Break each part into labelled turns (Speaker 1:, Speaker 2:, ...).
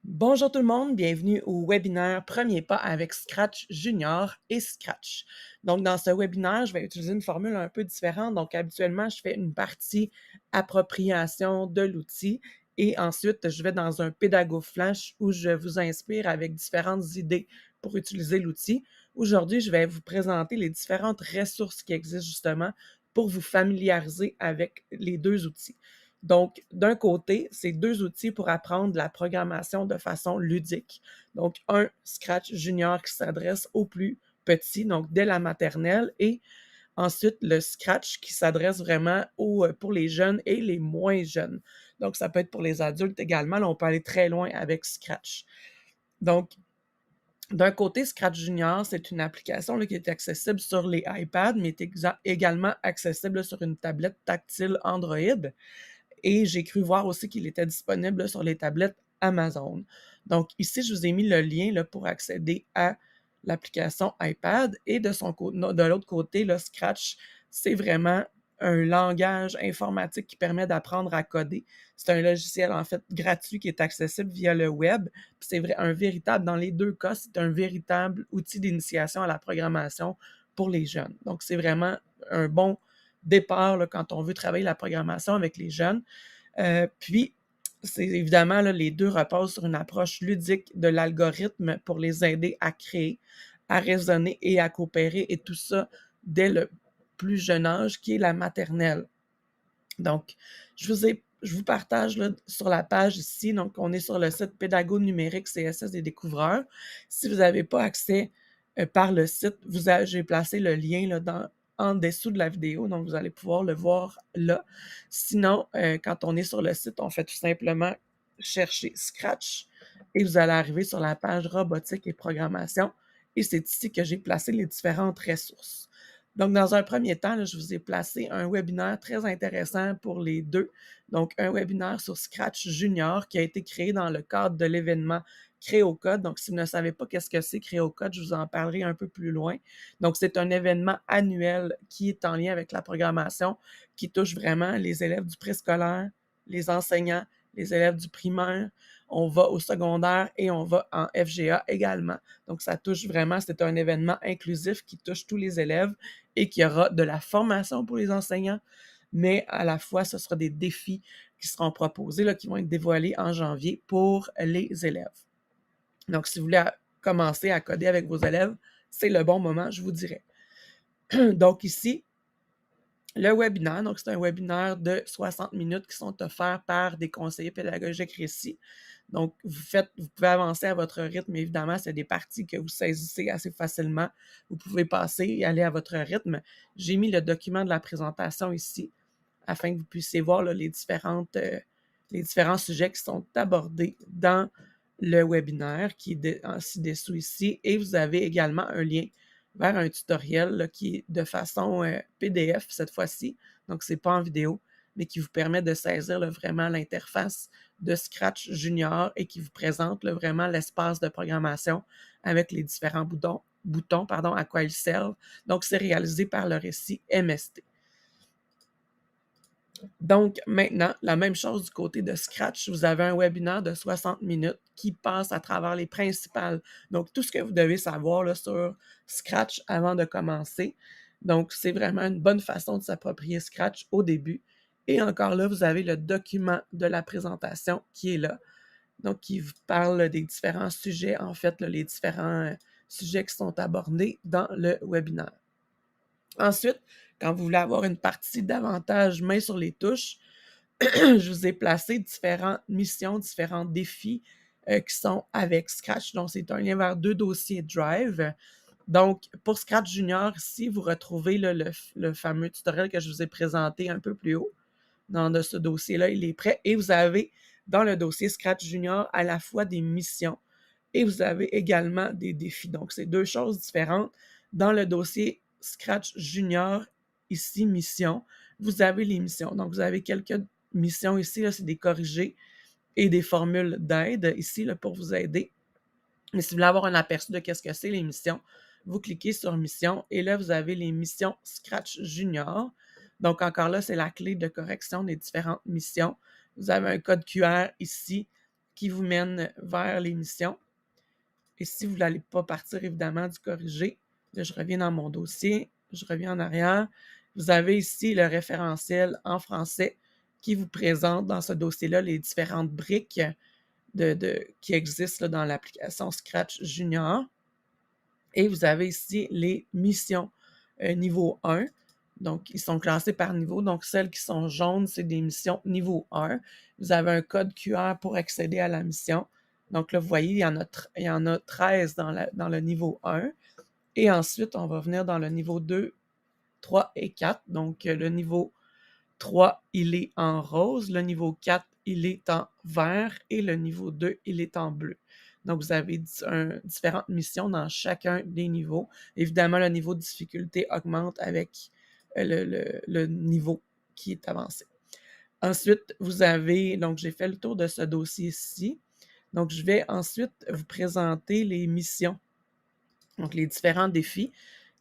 Speaker 1: Bonjour tout le monde, bienvenue au webinaire Premier pas avec Scratch Junior et Scratch. Donc, dans ce webinaire, je vais utiliser une formule un peu différente. Donc, habituellement, je fais une partie appropriation de l'outil et ensuite, je vais dans un pédago flash où je vous inspire avec différentes idées pour utiliser l'outil. Aujourd'hui, je vais vous présenter les différentes ressources qui existent justement pour vous familiariser avec les deux outils. Donc, d'un côté, c'est deux outils pour apprendre la programmation de façon ludique. Donc, un Scratch Junior qui s'adresse aux plus petits, donc dès la maternelle, et ensuite le Scratch qui s'adresse vraiment pour les jeunes et les moins jeunes. Donc, ça peut être pour les adultes également. Là, on peut aller très loin avec Scratch. Donc, d'un côté, Scratch Junior, c'est une application là, qui est accessible sur les iPads, mais est également accessible sur une tablette tactile Android. Et j'ai cru voir aussi qu'il était disponible sur les tablettes Amazon. Donc ici, je vous ai mis le lien là, pour accéder à l'application iPad. Et de l'autre côté, le Scratch, c'est vraiment un langage informatique qui permet d'apprendre à coder. C'est un logiciel en fait gratuit qui est accessible via le web. Puis c'est vrai, dans les deux cas, c'est un véritable outil d'initiation à la programmation pour les jeunes. Donc c'est vraiment un bon départ là, quand on veut travailler la programmation avec les jeunes. Puis, c'est évidemment, là, les deux reposent sur une approche ludique de l'algorithme pour les aider à créer, à raisonner et à coopérer, et tout ça dès le plus jeune âge, qui est la maternelle. Donc, je vous partage là, sur la page ici, donc on est sur le site Pédago numérique CSS des découvreurs. Si vous n'avez pas accès par le site, j'ai placé le lien là, en dessous de la vidéo, donc vous allez pouvoir le voir là. Sinon, quand on est sur le site, on fait tout simplement chercher Scratch et vous allez arriver sur la page robotique et programmation. Et c'est ici que j'ai placé les différentes ressources. Donc, dans un premier temps, là, je vous ai placé un webinaire très intéressant pour les deux. Donc, un webinaire sur Scratch Junior qui a été créé dans le cadre de l'événement Créocode. Donc, si vous ne savez pas qu'est-ce que c'est Créocode, je vous en parlerai un peu plus loin. Donc, c'est un événement annuel qui est en lien avec la programmation, qui touche vraiment les élèves du préscolaire, les enseignants, les élèves du primaire. On va au secondaire et on va en FGA également. Donc, ça touche vraiment, c'est un événement inclusif qui touche tous les élèves et qu'il y aura de la formation pour les enseignants, mais à la fois, ce sera des défis qui seront proposés, là, qui vont être dévoilés en janvier pour les élèves. Donc, si vous voulez commencer à coder avec vos élèves, c'est le bon moment, je vous dirais. Donc ici, le webinaire, donc c'est un webinaire de 60 minutes qui sont offerts par des conseillers pédagogiques récits. Donc, vous pouvez avancer à votre rythme. Évidemment, c'est des parties que vous saisissez assez facilement. Vous pouvez passer et aller à votre rythme. J'ai mis le document de la présentation ici afin que vous puissiez voir là, les différents sujets qui sont abordés dans le webinaire qui est ci-dessous ici. Et vous avez également un lien vers un tutoriel là, qui est de façon PDF cette fois-ci. Donc, ce n'est pas en vidéo, mais qui vous permet de saisir là, vraiment l'interface de Scratch Junior et qui vous présente là, vraiment l'espace de programmation avec les différents boutons à quoi ils servent. Donc, c'est réalisé par le récit MST. Donc, maintenant, la même chose du côté de Scratch. Vous avez un webinaire de 60 minutes qui passe à travers les principales. Donc, tout ce que vous devez savoir là, sur Scratch avant de commencer. Donc, c'est vraiment une bonne façon de s'approprier Scratch au début. Et encore là, vous avez le document de la présentation qui est là. Donc, qui vous parle des différents sujets, en fait, là, les différents sujets qui sont abordés dans le webinaire. Ensuite, quand vous voulez avoir une partie davantage main sur les touches, je vous ai placé différentes missions, différents défis qui sont avec Scratch. Donc, c'est un lien vers deux dossiers Drive. Donc, pour Scratch Junior, ici, vous retrouvez là, le fameux tutoriel que je vous ai présenté un peu plus haut. Dans ce dossier-là, il est prêt. Et vous avez dans le dossier Scratch Junior à la fois des missions et vous avez également des défis. Donc, c'est deux choses différentes. Dans le dossier Scratch Junior, ici, mission, vous avez les missions. Donc, vous avez quelques missions ici, là, c'est des corrigés et des formules d'aide ici là, pour vous aider. Mais si vous voulez avoir un aperçu de qu'est-ce que c'est les missions, vous cliquez sur Missions et là, vous avez les missions Scratch Junior. Donc, encore là, c'est la clé de correction des différentes missions. Vous avez un code QR ici qui vous mène vers les missions. Et si vous n'allez pas partir, évidemment, du corrigé, là, je reviens dans mon dossier, je reviens en arrière. Vous avez ici le référentiel en français qui vous présente dans ce dossier-là les différentes briques qui existent là, dans l'application Scratch Junior. Et vous avez ici les missions niveau 1. Donc, ils sont classés par niveau. Donc, celles qui sont jaunes, c'est des missions niveau 1. Vous avez un code QR pour accéder à la mission. Donc là, vous voyez, il y en a 13 dans le niveau 1. Et ensuite, on va venir dans le niveau 2, 3 et 4. Donc, le niveau 3, il est en rose. Le niveau 4, il est en vert. Et le niveau 2, il est en bleu. Donc, vous avez différentes missions dans chacun des niveaux. Évidemment, le niveau de difficulté augmente avec le niveau qui est avancé. Ensuite, vous avez, donc j'ai fait le tour de ce dossier-ci. Donc, je vais ensuite vous présenter les missions. Donc, les différents défis.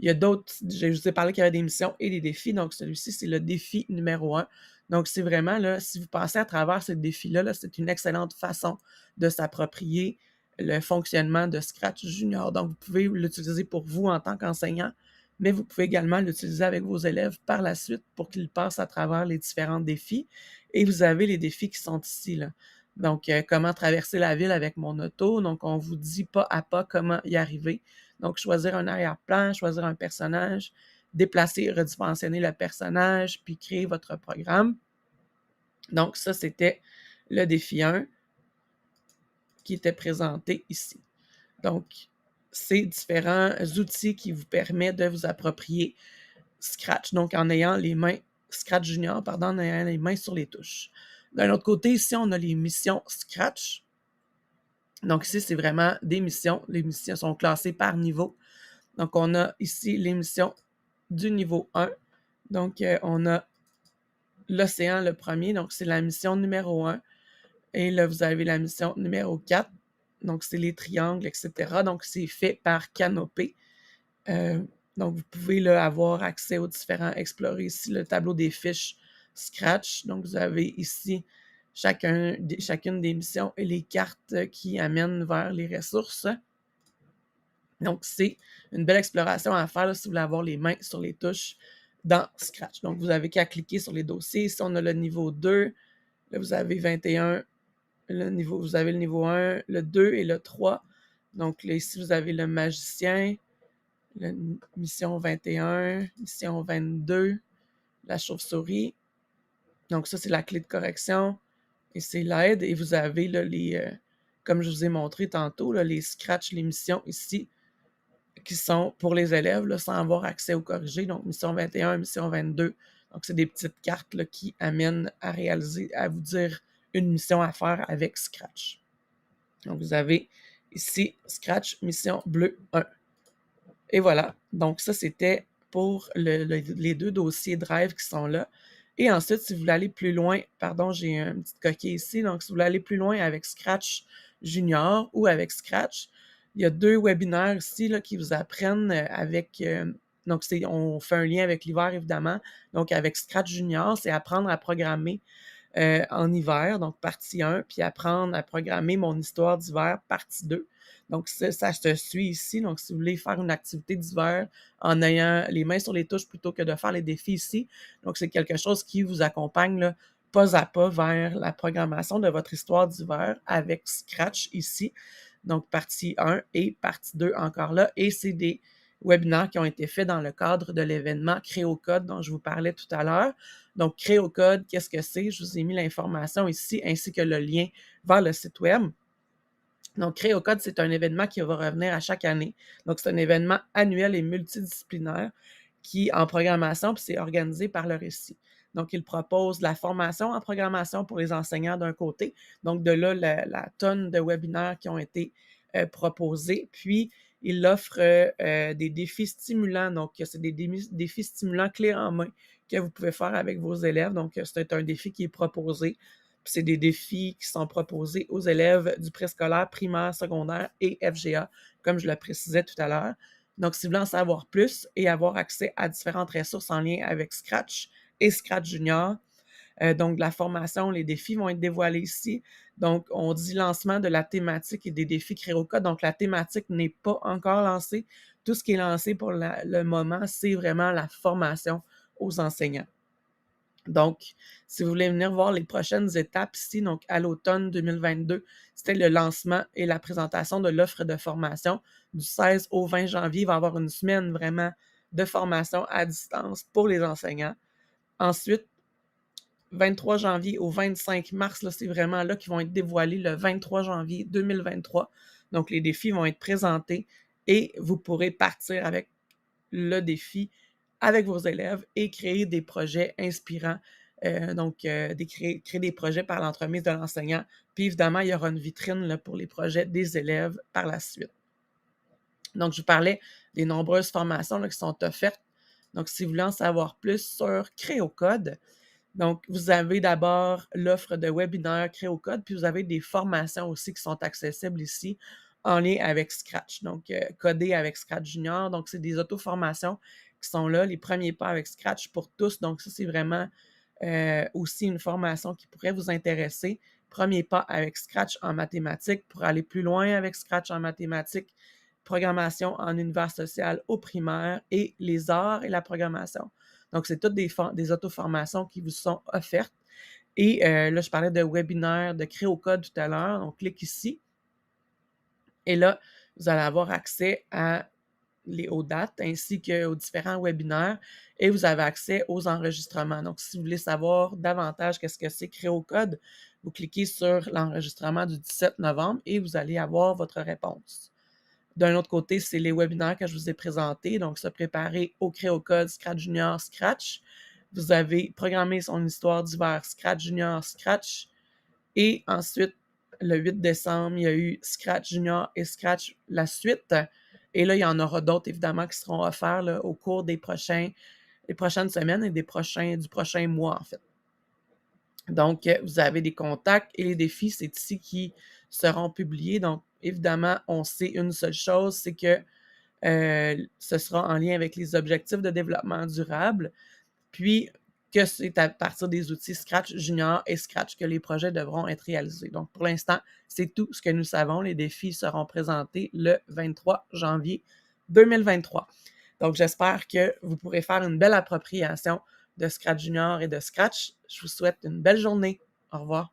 Speaker 1: Il y a d'autres, je vous ai parlé qu'il y avait des missions et des défis. Donc, celui-ci, c'est le défi numéro 1. Donc, c'est vraiment, là, si vous passez à travers ce défi-là, là, c'est une excellente façon de s'approprier le fonctionnement de Scratch Junior. Donc, vous pouvez l'utiliser pour vous en tant qu'enseignant, mais vous pouvez également l'utiliser avec vos élèves par la suite pour qu'ils passent à travers les différents défis. Et vous avez les défis qui sont ici, là. Donc, comment traverser la ville avec mon auto. Donc, on vous dit pas à pas comment y arriver. Donc, choisir un arrière-plan, choisir un personnage, déplacer et redimensionner le personnage, puis créer votre programme. Donc, ça, c'était le défi 1 qui était présenté ici. Donc, c'est différents outils qui vous permettent de vous approprier Scratch, donc en ayant les mains, Scratch Junior, pardon, en ayant les mains sur les touches. D'un autre côté, ici, on a les missions Scratch. Donc, ici, c'est vraiment des missions. Les missions sont classées par niveau. Donc, on a ici les missions du niveau 1. Donc, on a l'océan, le premier. Donc, c'est la mission numéro 1. Et là, vous avez la mission numéro 4. Donc, c'est les triangles, etc. Donc, c'est fait par Canopé. Donc, vous pouvez là, avoir accès aux différents, explorer ici le tableau des fiches Scratch. Donc, vous avez ici chacune des missions et les cartes qui amènent vers les ressources. Donc, c'est une belle exploration à faire là, si vous voulez avoir les mains sur les touches dans Scratch. Donc, vous n'avez qu'à cliquer sur les dossiers. Ici, on a le niveau 2. Là, vous avez 21. Vous avez le niveau 1, le 2 et le 3. Donc, là, ici, vous avez le magicien, la mission 21, mission 22, la chauve-souris. Donc, ça, c'est la clé de correction. Et c'est l'aide. Et vous avez là, comme je vous ai montré tantôt, là, les Scratch, les missions ici, qui sont pour les élèves là, sans avoir accès au corrigé. Donc, mission 21, mission 22. Donc, c'est des petites cartes là, qui amènent à réaliser, à vous dire une mission à faire avec Scratch. Donc, vous avez ici Scratch mission bleu 1. Et voilà. Donc, ça, c'était pour les deux dossiers Drive qui sont là. Et ensuite, si vous voulez aller plus loin, pardon, j'ai une petite coquille ici. Donc, si vous voulez aller plus loin avec Scratch Junior ou avec Scratch, il y a 2 webinaires ici là, qui vous apprennent avec... donc, on fait un lien avec l'hiver, évidemment. Donc, avec Scratch Junior, c'est apprendre à programmer en hiver, donc partie 1, puis apprendre à programmer mon histoire d'hiver, partie 2. Donc, ça se suit ici. Donc, si vous voulez faire une activité d'hiver en ayant les mains sur les touches plutôt que de faire les défis ici, donc c'est quelque chose qui vous accompagne là, pas à pas vers la programmation de votre histoire d'hiver avec Scratch ici. Donc, partie 1 et partie 2 encore là. Et c'est des webinaires qui ont été faits dans le cadre de l'événement Créocode dont je vous parlais tout à l'heure. Donc, Créocode, qu'est-ce que c'est? Je vous ai mis l'information ici ainsi que le lien vers le site web. Donc, Créocode, c'est un événement qui va revenir à chaque année. Donc, c'est un événement annuel et multidisciplinaire qui, en programmation, puis c'est organisé par le Récit. Donc, il propose la formation en programmation pour les enseignants d'un côté. Donc, de là, la tonne de webinaires qui ont été proposés. Puis, il offre des défis stimulants. Donc, c'est des défis stimulants clés en main que vous pouvez faire avec vos élèves. Donc, c'est un défi qui est proposé. Puis c'est des défis qui sont proposés aux élèves du préscolaire, primaire, secondaire et FGA, comme je le précisais tout à l'heure. Donc, si vous voulez en savoir plus et avoir accès à différentes ressources en lien avec Scratch et Scratch Junior, Donc, la formation, les défis vont être dévoilés ici. Donc, on dit lancement de la thématique et des défis CréoCode. Donc, la thématique n'est pas encore lancée. Tout ce qui est lancé pour le moment, c'est vraiment la formation aux enseignants. Donc, si vous voulez venir voir les prochaines étapes ici, donc à l'automne 2022, c'était le lancement et la présentation de l'offre de formation. Du 16 au 20 janvier, il va y avoir une semaine vraiment de formation à distance pour les enseignants. Ensuite, 23 janvier au 25 mars, là, c'est vraiment là qu'ils vont être dévoilés le 23 janvier 2023. Donc, les défis vont être présentés et vous pourrez partir avec le défi avec vos élèves et créer des projets inspirants. Créer des projets par l'entremise de l'enseignant. Puis évidemment, il y aura une vitrine là, pour les projets des élèves par la suite. Donc, je vous parlais des nombreuses formations là, qui sont offertes. Donc, si vous voulez en savoir plus sur CréoCode, donc, vous avez d'abord l'offre de webinaire CréoCode, puis vous avez des formations aussi qui sont accessibles ici en lien avec Scratch. Donc, coder avec Scratch Junior. Donc, c'est des auto-formations qui sont là, les premiers pas avec Scratch pour tous. Donc, ça, c'est vraiment aussi une formation qui pourrait vous intéresser. Premier pas avec Scratch en mathématiques pour aller plus loin avec Scratch en mathématiques, programmation en univers social au primaire et les arts et la programmation. Donc, c'est toutes des auto-formations qui vous sont offertes. Et là, je parlais de webinaire, de CréoCode tout à l'heure. On clique ici. Et là, vous allez avoir accès aux dates ainsi qu'aux différents webinaires et vous avez accès aux enregistrements. Donc, si vous voulez savoir davantage qu'est-ce que c'est CréoCode, vous cliquez sur l'enregistrement du 17 novembre et vous allez avoir votre réponse. D'un autre côté, c'est les webinaires que je vous ai présentés. Donc, se préparer au CréoCode, Scratch Junior, Scratch. Vous avez programmé son histoire d'hiver, Scratch Junior, Scratch. Et ensuite, le 8 décembre, il y a eu Scratch Junior et Scratch la suite. Et là, il y en aura d'autres, évidemment, qui seront offerts là, au cours des prochaines semaines et du prochain mois, en fait. Donc, vous avez des contacts et les défis, c'est ici qui seront publiés. Donc, évidemment, on sait une seule chose, c'est que ce sera en lien avec les objectifs de développement durable, puis que c'est à partir des outils Scratch Junior et Scratch que les projets devront être réalisés. Donc, pour l'instant, c'est tout ce que nous savons. Les défis seront présentés le 23 janvier 2023. Donc, j'espère que vous pourrez faire une belle appropriation de Scratch Junior et de Scratch. Je vous souhaite une belle journée. Au revoir.